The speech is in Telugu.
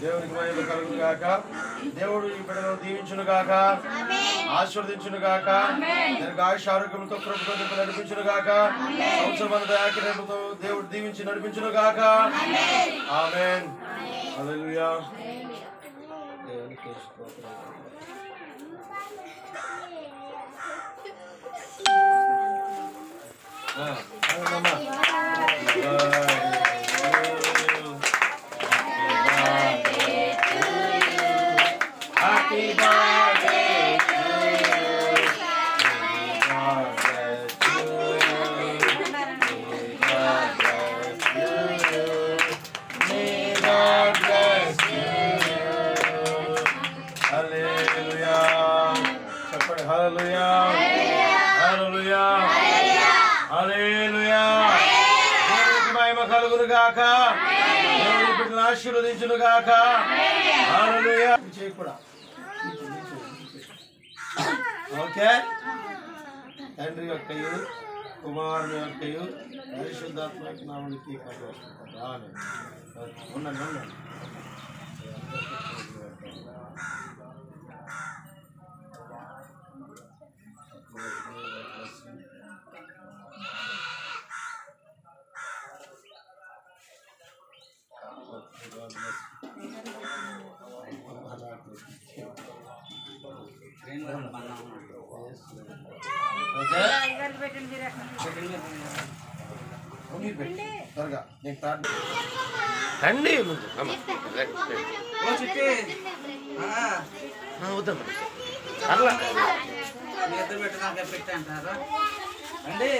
దేవునికి మహిమ కలుగును గాక. దేవుడు ఈ బిడ్డలను దీవించును గాక, ఆశీర్వదించును గాక, దీర్ఘాయుష ఆరోగ్యంతో ప్రభుతో నడిపించును గాక, సంవత్సరం దయాకిరేపుతో దేవుడు దీవించి నడిపించును గాక. ఆమేన్. హల్లెలూయా. దేవునికి స్తోత్రం. Happy birthday to you. Happy birthday to you. May God bless you. Hallelujah. Chapter hallelujah. Hallelujah. Hallelujah. దేవునికి మహిమ కలుగును గాక. దేవుని బిడ్డలను ఆశీర్వదించును గాక. హల్లెలూయా. చేయకూడదు. ఓకే. తండ్రి యొక్కయు కుమారుని యొక్కయు పరిశుద్ధాత్మ నామమునికి ఆమేన్. ఉండండి. రండి వద్దాం అట్లా పెట్టంటారా అండి.